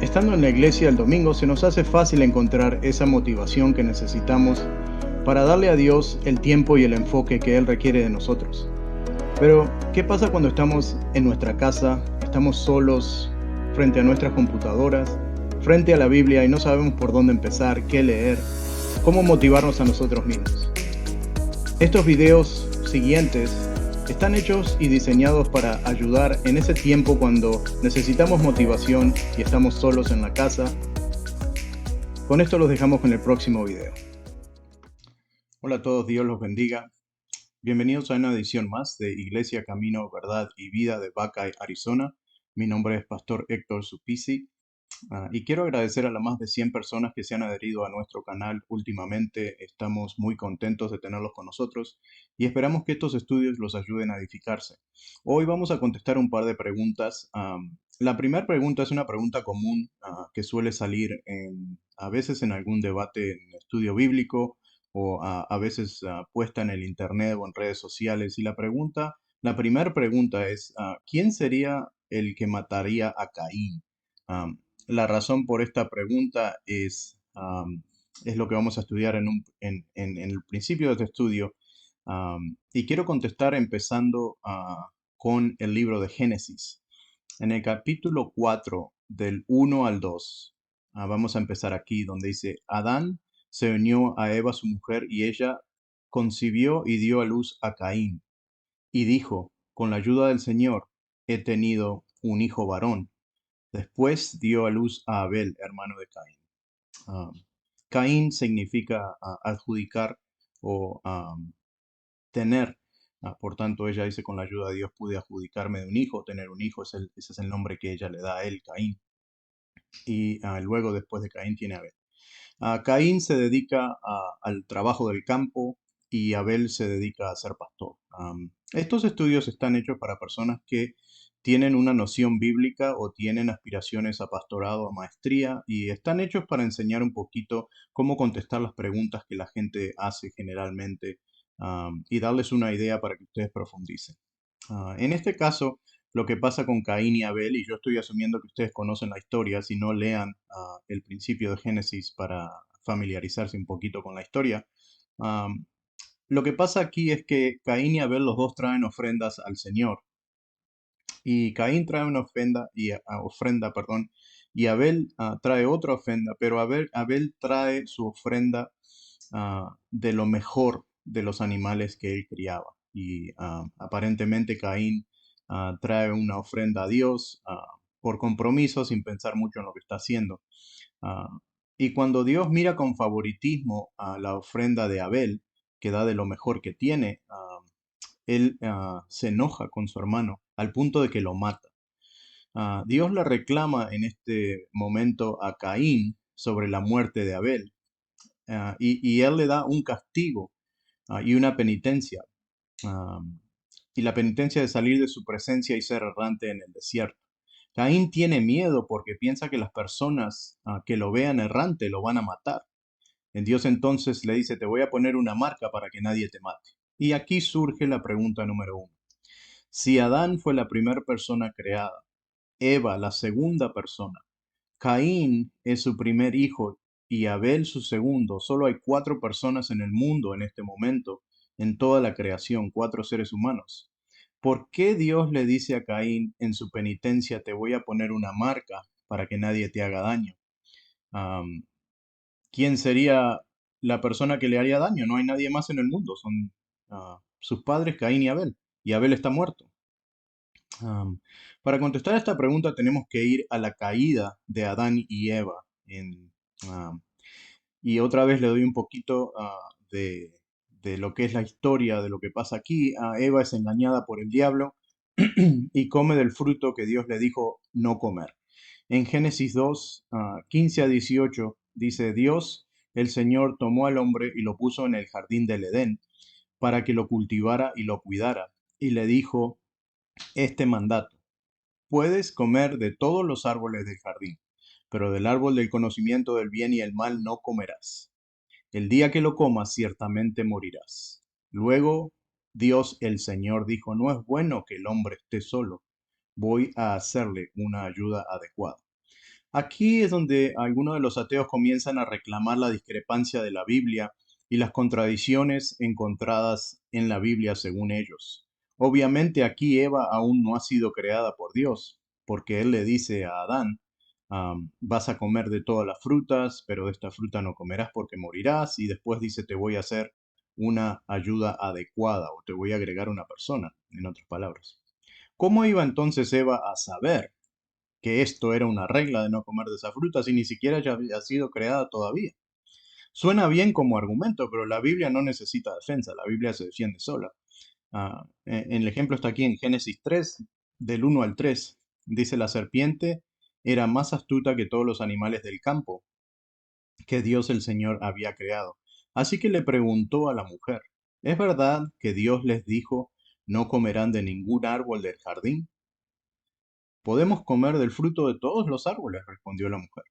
Estando en la iglesia el domingo se nos hace fácil encontrar esa motivación que necesitamos para darle a Dios el tiempo y el enfoque que Él requiere de nosotros. Pero, ¿qué pasa cuando estamos en nuestra casa, estamos solos frente a nuestras computadoras, frente a la Biblia y no sabemos por dónde empezar, qué leer, cómo motivarnos a nosotros mismos? Estos videos siguientes están hechos y diseñados para ayudar en ese tiempo cuando necesitamos motivación y estamos solos en la casa. Con esto los dejamos con el próximo video. Hola a todos, Dios los bendiga. Bienvenidos a una edición más de Iglesia, Camino, Verdad y Vida de Buckeye, Arizona. Mi nombre es Pastor Héctor Supisi. Y quiero agradecer a las más de 100 personas que se han adherido a nuestro canal últimamente. Estamos muy contentos de tenerlos con nosotros y esperamos que estos estudios los ayuden a edificarse. Hoy vamos a contestar un par de preguntas. La primera pregunta es una pregunta común que suele salir a veces en algún debate en estudio bíblico o a veces puesta en el internet o en redes sociales. Y la primera pregunta es, ¿quién sería el que mataría a Caín? Am, la razón por esta pregunta es lo que vamos a estudiar en el principio de este estudio. Y quiero contestar empezando con el libro de Génesis. En el capítulo 4, del 1 al 2, vamos a empezar aquí, donde dice, Adán se unió a Eva, su mujer, y ella concibió y dio a luz a Caín. Y dijo, con la ayuda del Señor, he tenido un hijo varón. Después dio a luz a Abel, hermano de Caín. Ah, Caín significa adjudicar o tener. Por tanto, ella dice, con la ayuda de Dios pude adjudicarme de un hijo, tener un hijo, ese es el nombre que ella le da a él, Caín. Y luego, después de Caín, tiene a Abel. Caín se dedica al trabajo del campo y Abel se dedica a ser pastor. Estos estudios están hechos para personas que tienen una noción bíblica o tienen aspiraciones a pastorado, a maestría, y están hechos para enseñar un poquito cómo contestar las preguntas que la gente hace generalmente, y darles una idea para que ustedes profundicen. En este caso, lo que pasa con Caín y Abel, y yo estoy asumiendo que ustedes conocen la historia, si no lean el principio de Génesis para familiarizarse un poquito con la historia. Am, lo que pasa aquí es que Caín y Abel los dos traen ofrendas al Señor. Y Caín trae una ofrenda, perdón, y Abel trae otra ofrenda, pero Abel trae su ofrenda de lo mejor de los animales que él criaba. Y aparentemente Caín trae una ofrenda a Dios por compromiso, sin pensar mucho en lo que está haciendo. Ah, y cuando Dios mira con favoritismo a la ofrenda de Abel, que da de lo mejor que tiene, él se enoja con su hermano al punto de que lo mata. Dios le reclama en este momento a Caín sobre la muerte de Abel, y él le da un castigo y una penitencia. am, y la penitencia de salir de su presencia y ser errante en el desierto. Caín tiene miedo porque piensa que las personas que lo vean errante lo van a matar. En Dios entonces le dice, te voy a poner una marca para que nadie te mate. Y aquí surge la pregunta número uno. Si Adán fue la primera persona creada, Eva la segunda persona, Caín es su primer hijo y Abel su segundo, solo hay cuatro personas en el mundo en este momento, en toda la creación, cuatro seres humanos. ¿Por qué Dios le dice a Caín en su penitencia, te voy a poner una marca para que nadie te haga daño? Am, ¿Quién sería la persona que le haría daño? No hay nadie más en el mundo, son sus padres, Caín y Abel está muerto. Am, para contestar esta pregunta tenemos que ir a la caída de Adán y Eva. Am, y otra vez le doy un poquito de lo que es la historia, de lo que pasa aquí. Eva es engañada por el diablo y come del fruto que Dios le dijo no comer. En Génesis 2, 15 a 18, dice, Dios, el Señor, tomó al hombre y lo puso en el jardín del Edén para que lo cultivara y lo cuidara. Y le dijo este mandato, puedes comer de todos los árboles del jardín, pero del árbol del conocimiento del bien y el mal no comerás. El día que lo comas ciertamente morirás. Luego Dios el Señor dijo, no es bueno que el hombre esté solo, voy a hacerle una ayuda adecuada. Aquí es donde algunos de los ateos comienzan a reclamar la discrepancia de la Biblia y las contradicciones encontradas en la Biblia según ellos. Obviamente aquí Eva aún no ha sido creada por Dios, porque Él le dice a Adán, vas a comer de todas las frutas, pero de esta fruta no comerás porque morirás, y después dice, te voy a hacer una ayuda adecuada o te voy a agregar una persona, en otras palabras. ¿Cómo iba entonces Eva a saber que esto era una regla de no comer de esa fruta si ni siquiera ya había sido creada todavía? Suena bien como argumento, pero la Biblia no necesita defensa, la Biblia se defiende sola. El ejemplo está aquí en Génesis 3, del 1 al 3. Dice, la serpiente era más astuta que todos los animales del campo que Dios el Señor había creado. Así que le preguntó a la mujer, ¿es verdad que Dios les dijo, no comerán de ningún árbol del jardín? Podemos comer del fruto de todos los árboles, respondió la mujer.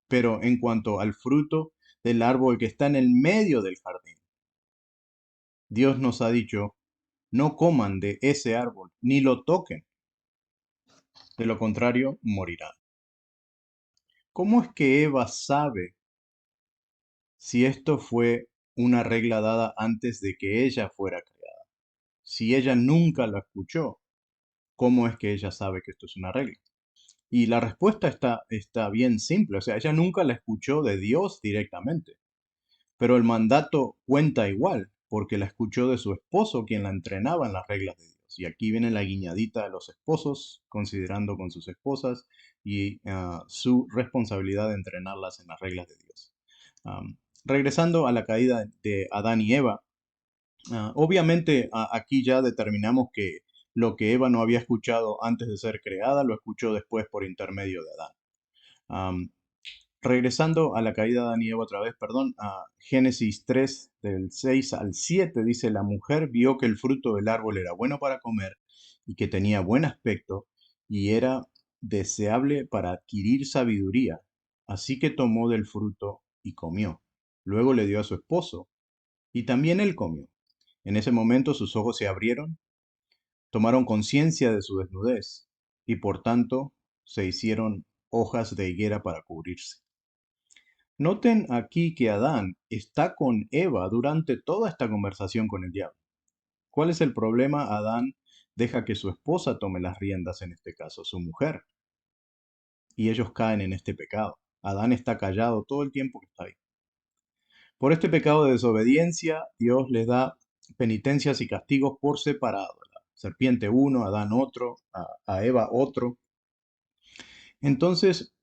Pero en cuanto al fruto del árbol que está en el medio del jardín, Dios nos ha dicho, no coman de ese árbol, ni lo toquen, de lo contrario morirán. ¿Cómo es que Eva sabe si esto fue una regla dada antes de que ella fuera creada? Si ella nunca la escuchó, ¿cómo es que ella sabe que esto es una regla? Y la respuesta está bien simple, o sea, ella nunca la escuchó de Dios directamente. Pero el mandato cuenta igual, porque la escuchó de su esposo, quien la entrenaba en las reglas de Dios. Y aquí viene la guiñadita de los esposos, considerando con sus esposas y su responsabilidad de entrenarlas en las reglas de Dios. Regresando a la caída de Adán y Eva, obviamente aquí ya determinamos que lo que Eva no había escuchado antes de ser creada, lo escuchó después por intermedio de Adán. Regresando a la caída de Adán y Eva otra vez, perdón, a Génesis 3, del 6 al 7, dice, la mujer vio que el fruto del árbol era bueno para comer y que tenía buen aspecto y era deseable para adquirir sabiduría. Así que tomó del fruto y comió. Luego le dio a su esposo y también él comió. En ese momento sus ojos se abrieron, tomaron conciencia de su desnudez y por tanto se hicieron hojas de higuera para cubrirse. Noten aquí que Adán está con Eva durante toda esta conversación con el diablo. ¿Cuál es el problema? Adán deja que su esposa tome las riendas, en este caso su mujer, y ellos caen en este pecado. Adán está callado todo el tiempo que está ahí. Por este pecado de desobediencia, Dios les da penitencias y castigos por separado. La serpiente uno, Adán otro, a Eva otro. Entonces,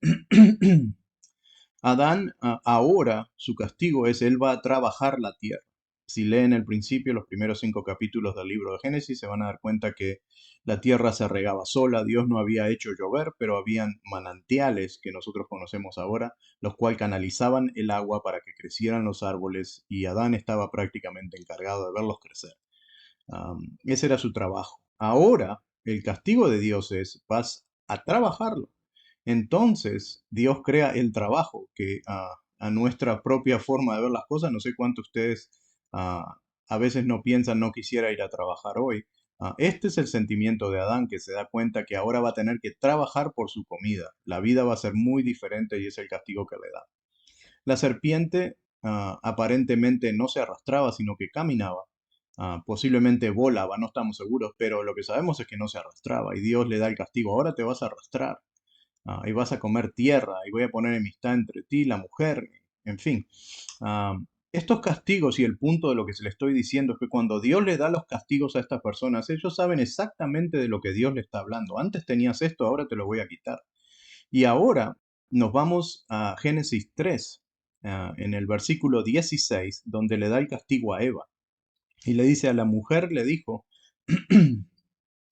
Adán ahora su castigo es, él va a trabajar la tierra. Si leen el principio, los primeros 5 capítulos del libro de Génesis, se van a dar cuenta que la tierra se regaba sola, Dios no había hecho llover, pero habían manantiales que nosotros conocemos ahora, los cuales canalizaban el agua para que crecieran los árboles y Adán estaba prácticamente encargado de verlos crecer. Ese era su trabajo. Ahora el castigo de Dios es, vas a trabajarlo. Entonces Dios crea el trabajo, que a nuestra propia forma de ver las cosas, no sé cuántos de ustedes a veces no piensan, no quisiera ir a trabajar hoy. Este es el sentimiento de Adán, que se da cuenta que ahora va a tener que trabajar por su comida. La vida va a ser muy diferente y es el castigo que le da. La serpiente aparentemente no se arrastraba, sino que caminaba. Posiblemente volaba, no estamos seguros, pero lo que sabemos es que no se arrastraba y Dios le da el castigo. Ahora te vas a arrastrar y vas a comer tierra y voy a poner enemistad entre ti y la mujer, en fin. Ah, Estos castigos y el punto de lo que se le estoy diciendo es que cuando Dios le da los castigos a estas personas, ellos saben exactamente de lo que Dios le está hablando. Antes tenías esto, ahora te lo voy a quitar. Y ahora nos vamos a Génesis 3, en el versículo 16, donde le da el castigo a Eva. Y le dice a la mujer, le dijo,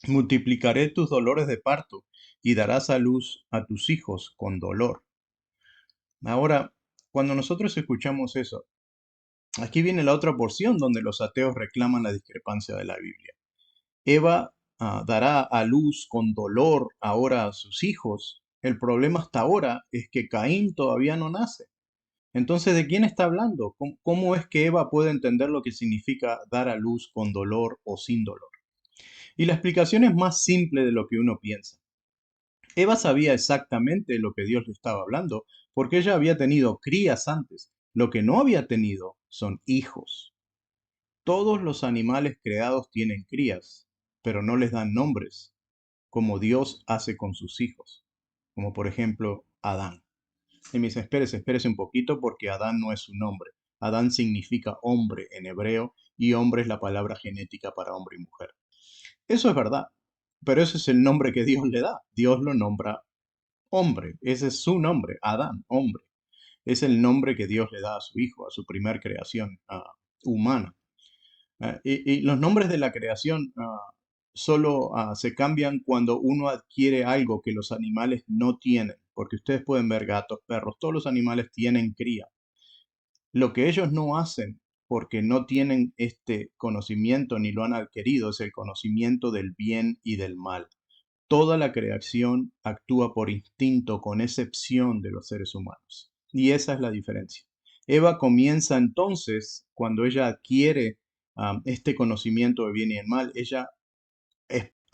multiplicaré tus dolores de parto y darás a luz a tus hijos con dolor. Ahora, cuando nosotros escuchamos eso, aquí viene la otra porción donde los ateos reclaman la discrepancia de la Biblia. Eva dará a luz con dolor ahora a sus hijos. El problema hasta ahora es que Caín todavía no nace. Entonces, ¿de quién está hablando? ¿Cómo es que Eva puede entender lo que significa dar a luz con dolor o sin dolor? Y la explicación es más simple de lo que uno piensa. Eva sabía exactamente lo que Dios le estaba hablando, porque ella había tenido crías antes. Lo que no había tenido son hijos. Todos los animales creados tienen crías, pero no les dan nombres, como Dios hace con sus hijos, como por ejemplo Adán. Y me dice, espérese un poquito porque Adán no es su nombre. Adán significa hombre en hebreo y hombre es la palabra genética para hombre y mujer. Eso es verdad, pero ese es el nombre que Dios le da. Dios lo nombra hombre, ese es su nombre, Adán, hombre. Es el nombre que Dios le da a su hijo, a su primer creación humana. Y los nombres de la creación solo se cambian cuando uno adquiere algo que los animales no tienen, porque ustedes pueden ver gatos, perros, todos los animales tienen cría. Lo que ellos no hacen, porque no tienen este conocimiento ni lo han adquirido, es el conocimiento del bien y del mal. Toda la creación actúa por instinto, con excepción de los seres humanos. Y esa es la diferencia. Eva comienza entonces, cuando ella adquiere este conocimiento de bien y el mal, ella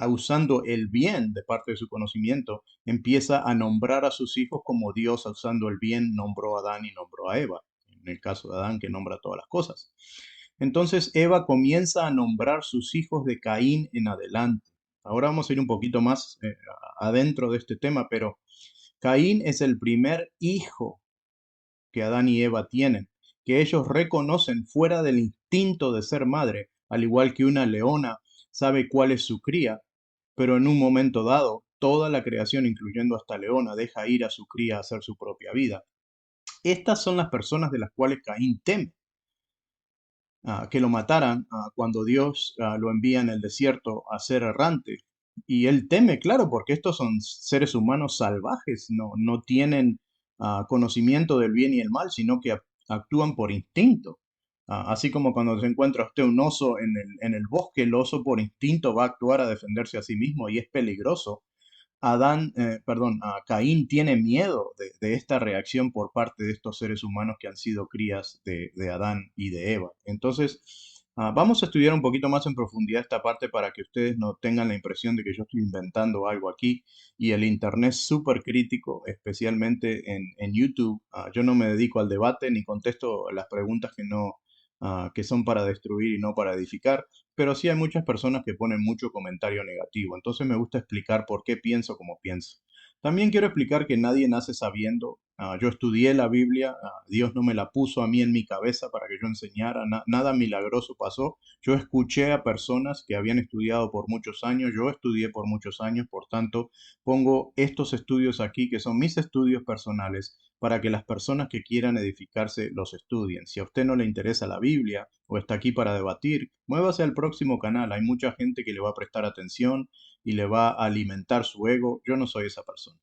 usando el bien de parte de su conocimiento, empieza a nombrar a sus hijos como Dios, usando el bien, nombró a Adán y nombró a Eva. En el caso de Adán, que nombra todas las cosas. Entonces Eva comienza a nombrar sus hijos de Caín en adelante. Ahora vamos a ir un poquito más adentro de este tema, pero Caín es el primer hijo que Adán y Eva tienen, que ellos reconocen fuera del instinto de ser madre, al igual que una leona sabe cuál es su cría, pero en un momento dado, toda la creación, incluyendo hasta leona, deja ir a su cría a hacer su propia vida. Estas son las personas de las cuales Caín teme que lo mataran cuando Dios lo envía en el desierto a ser errante. Y él teme, claro, porque estos son seres humanos salvajes, no tienen conocimiento del bien y el mal, sino que actúan por instinto. Así como cuando se encuentra usted un oso en el bosque, el oso por instinto va a actuar a defenderse a sí mismo y es peligroso. Caín tiene miedo de esta reacción por parte de estos seres humanos que han sido crías de Adán y de Eva. Entonces, vamos a estudiar un poquito más en profundidad esta parte para que ustedes no tengan la impresión de que yo estoy inventando algo aquí. Y el Internet es súper crítico, especialmente en YouTube. Yo no me dedico al debate ni contesto las preguntas que no, que son para destruir y no para edificar, pero sí hay muchas personas que ponen mucho comentario negativo. Entonces me gusta explicar por qué pienso como pienso. También quiero explicar que nadie nace sabiendo. Yo estudié la Biblia, Dios no me la puso a mí en mi cabeza para que yo enseñara, nada milagroso pasó. Yo escuché a personas que habían estudiado por muchos años, yo estudié por muchos años, por tanto, pongo estos estudios aquí, que son mis estudios personales, para que las personas que quieran edificarse los estudien. Si a usted no le interesa la Biblia o está aquí para debatir, muévase al próximo canal. Hay mucha gente que le va a prestar atención y le va a alimentar su ego. Yo no soy esa persona.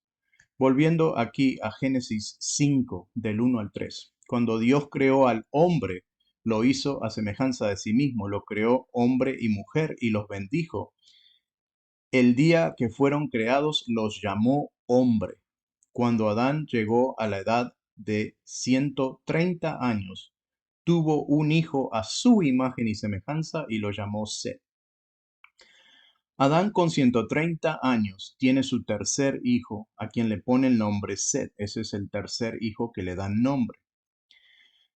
Volviendo aquí a Génesis 5, del 1 al 3. Cuando Dios creó al hombre, lo hizo a semejanza de sí mismo, lo creó hombre y mujer y los bendijo. El día que fueron creados los llamó hombre. Cuando Adán llegó a la edad de 130 años, tuvo un hijo a su imagen y semejanza y lo llamó Set. Adán con 130 años tiene su tercer hijo, a quien le pone el nombre Set. Ese es el tercer hijo que le dan nombre.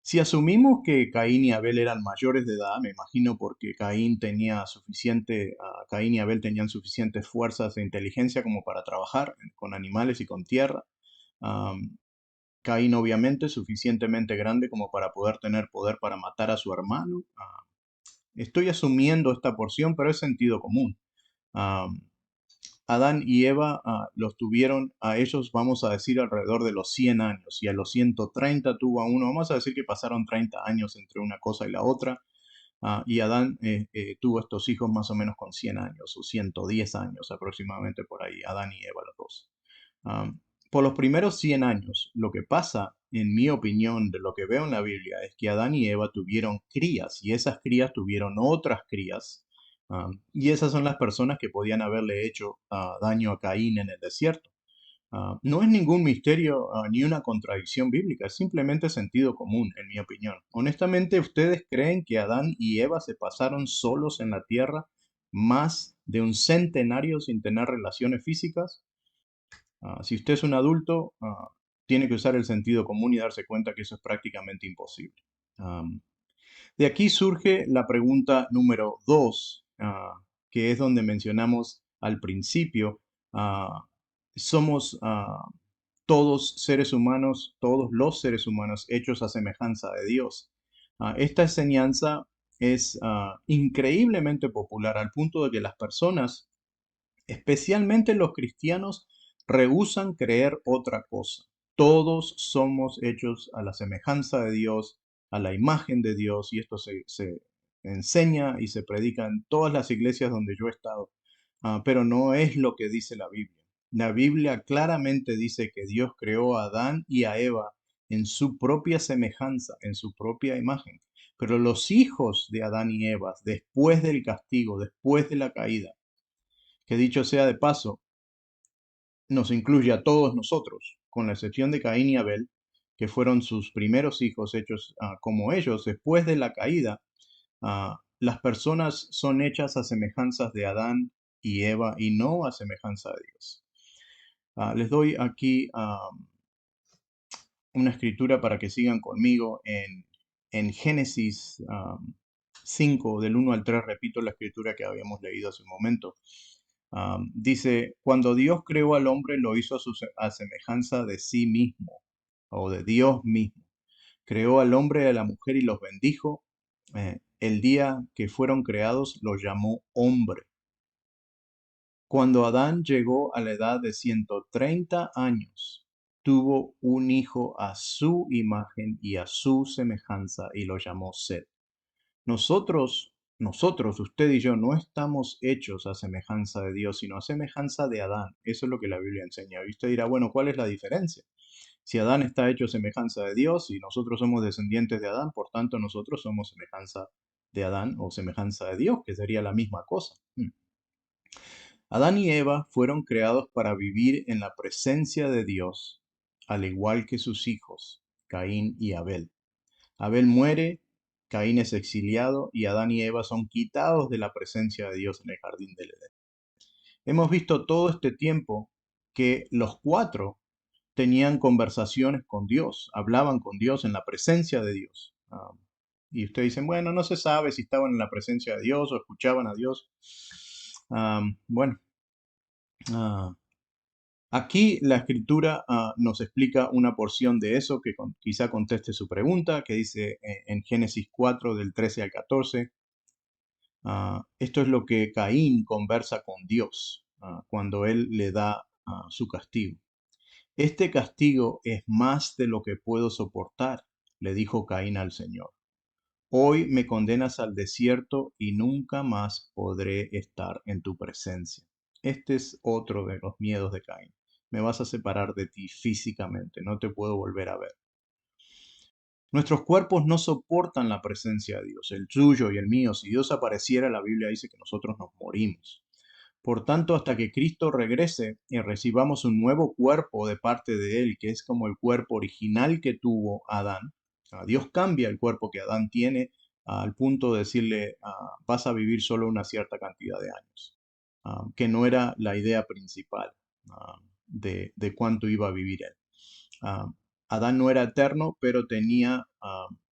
Si asumimos que Caín y Abel eran mayores de edad, me imagino porque Caín y Abel tenían suficientes fuerzas e inteligencia como para trabajar con animales y con tierra. Am, Caín obviamente suficientemente grande como para poder tener poder para matar a su hermano. Estoy asumiendo esta porción, pero es sentido común. Am, Adán y Eva los tuvieron a ellos, vamos a decir, alrededor de los 100 años, y a los 130 tuvo a uno. Vamos a decir que pasaron 30 años entre una cosa y la otra, y Adán tuvo estos hijos más o menos con 100 años o 110 años aproximadamente por ahí, Adán y Eva los dos. Am, por los primeros 100 años, lo que pasa, en mi opinión, de lo que veo en la Biblia, es que Adán y Eva tuvieron crías y esas crías tuvieron otras crías. Y esas son las personas que podían haberle hecho daño a Caín en el desierto. No es ningún misterio ni una contradicción bíblica, es simplemente sentido común, en mi opinión. Honestamente, ¿ustedes creen que Adán y Eva se pasaron solos en la tierra más de un centenario sin tener relaciones físicas? Si usted es un adulto, tiene que usar el sentido común y darse cuenta que eso es prácticamente imposible. Am, de aquí surge la pregunta número dos, que es donde mencionamos al principio. ah, Somos todos seres humanos, todos los seres humanos hechos a semejanza de Dios. Esta enseñanza es increíblemente popular al punto de que las personas, especialmente los cristianos, rehúsan creer otra cosa. Todos somos hechos a la semejanza de Dios, a la imagen de Dios, y esto se enseña y se predica en todas las iglesias donde yo he estado. Pero no es lo que dice la Biblia. La Biblia claramente dice que Dios creó a Adán y a Eva en su propia semejanza, en su propia imagen. Pero los hijos de Adán y Eva, después del castigo, después de la caída, que dicho sea de paso, nos incluye a todos nosotros, con la excepción de Caín y Abel, que fueron sus primeros hijos hechos como ellos. Después de la caída, las personas son hechas a semejanzas de Adán y Eva y no a semejanza de Dios. Les doy aquí una escritura para que sigan conmigo en Génesis 5, del 1 al 3. Repito la escritura que habíamos leído hace un momento. Dice, cuando Dios creó al hombre, lo hizo a semejanza de sí mismo o de Dios mismo. Creó al hombre y a la mujer y los bendijo. El día que fueron creados los llamó hombre. Cuando Adán llegó a la edad de 130 años, tuvo un hijo a su imagen y a su semejanza y lo llamó Set. Nosotros, usted y yo, no estamos hechos a semejanza de Dios, sino a semejanza de Adán. Eso es lo que la Biblia enseña. Y usted dirá, bueno, ¿cuál es la diferencia? Si Adán está hecho a semejanza de Dios y nosotros somos descendientes de Adán, por tanto nosotros somos semejanza de Adán o semejanza de Dios, que sería la misma cosa. Adán y Eva fueron creados para vivir en la presencia de Dios, al igual que sus hijos, Caín y Abel. Abel muere, Caín es exiliado y Adán y Eva son quitados de la presencia de Dios en el jardín del Edén. Hemos visto todo este tiempo que los cuatro tenían conversaciones con Dios, hablaban con Dios en la presencia de Dios. Y ustedes dicen, bueno, no se sabe si estaban en la presencia de Dios o escuchaban a Dios. Bueno, ah, aquí la escritura nos explica una porción de eso que quizá conteste su pregunta, que dice en Génesis 4 del 13 al 14. Esto es lo que Caín conversa con Dios cuando él le da su castigo. Este castigo es más de lo que puedo soportar, le dijo Caín al Señor. Hoy me condenas al desierto y nunca más podré estar en tu presencia. Este es otro de los miedos de Caín. Me vas a separar de ti físicamente, no te puedo volver a ver. Nuestros cuerpos no soportan la presencia de Dios, el tuyo y el mío. Si Dios apareciera, la Biblia dice que nosotros nos morimos. Por tanto, hasta que Cristo regrese y recibamos un nuevo cuerpo de parte de Él, que es como el cuerpo original que tuvo Adán, Dios cambia el cuerpo que Adán tiene al punto de decirle, vas a vivir solo una cierta cantidad de años, que no era la idea principal de cuánto iba a vivir él. Ah, Adán no era eterno, pero tenía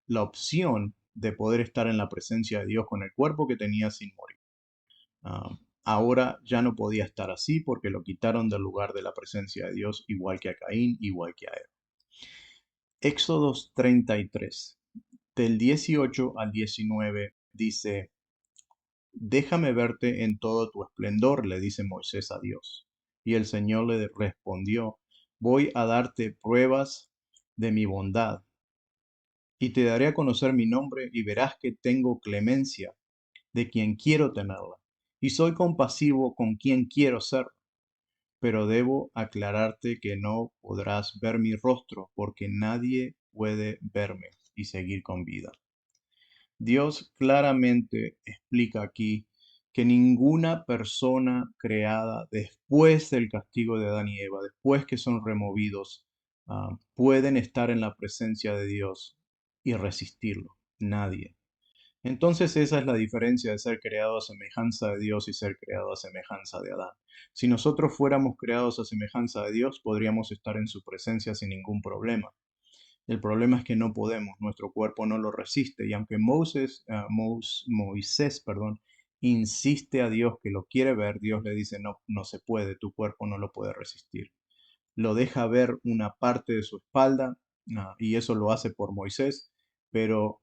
la opción de poder estar en la presencia de Dios con el cuerpo que tenía sin morir. Ahora ya no podía estar así porque lo quitaron del lugar de la presencia de Dios, igual que a Caín, igual que a él. Éxodos 33, del 18 al 19, dice, déjame verte en todo tu esplendor, le dice Moisés a Dios. Y el Señor le respondió, voy a darte pruebas de mi bondad y te daré a conocer mi nombre y verás que tengo clemencia de quien quiero tenerla y soy compasivo con quien quiero ser. Pero debo aclararte que no podrás ver mi rostro porque nadie puede verme y seguir con vida. Dios claramente explica aquí que ninguna persona creada después del castigo de Adán y Eva, después que son removidos, pueden estar en la presencia de Dios y resistirlo. Nadie. Entonces esa es la diferencia de ser creado a semejanza de Dios y ser creado a semejanza de Adán. Si nosotros fuéramos creados a semejanza de Dios, podríamos estar en su presencia sin ningún problema. El problema es que no podemos, nuestro cuerpo no lo resiste. Y aunque Moisés, perdón, insiste a Dios que lo quiere ver, Dios le dice, no, no se puede, tu cuerpo no lo puede resistir. Lo deja ver una parte de su espalda, y eso lo hace por Moisés, pero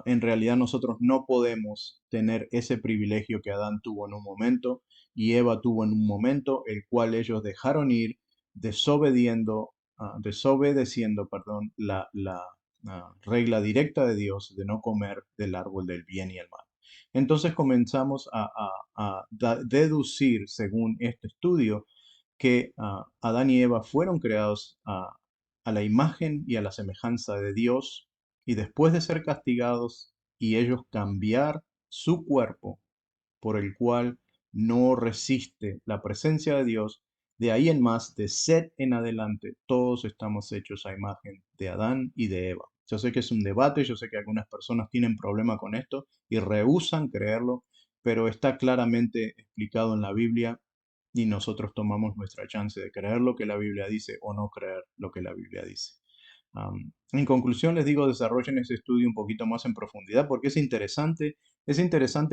en realidad nosotros no podemos tener ese privilegio que Adán tuvo en un momento y Eva tuvo en un momento, el cual ellos dejaron ir, desobedeciendo, perdón, la regla directa de Dios de no comer del árbol del bien y el mal. Entonces comenzamos a deducir, según este estudio, que Adán y Eva fueron creados a la imagen y a la semejanza de Dios, y después de ser castigados y ellos cambiar su cuerpo por el cual no resiste la presencia de Dios, de ahí en más, de Set en adelante, todos estamos hechos a imagen de Adán y de Eva. Yo sé que es un debate, yo sé que algunas personas tienen problema con esto y rehúsan creerlo, pero está claramente explicado en la Biblia y nosotros tomamos nuestra chance de creer lo que la Biblia dice o no creer lo que la Biblia dice. En conclusión, les digo, desarrollen ese estudio un poquito más en profundidad porque es interesante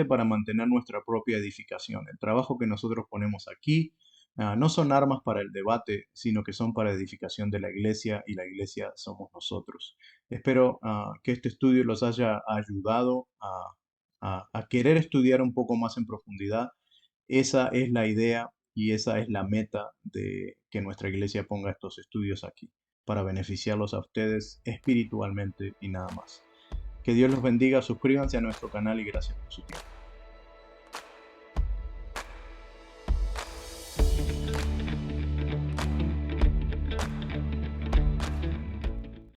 para mantener nuestra propia edificación. El trabajo que nosotros ponemos aquí no son armas para el debate, sino que son para edificación de la iglesia y la iglesia somos nosotros. Espero que este estudio los haya ayudado a querer estudiar un poco más en profundidad. Esa es la idea y esa es la meta de que nuestra iglesia ponga estos estudios aquí, para beneficiarlos a ustedes espiritualmente y nada más. Que Dios los bendiga, suscríbanse a nuestro canal y gracias por su tiempo.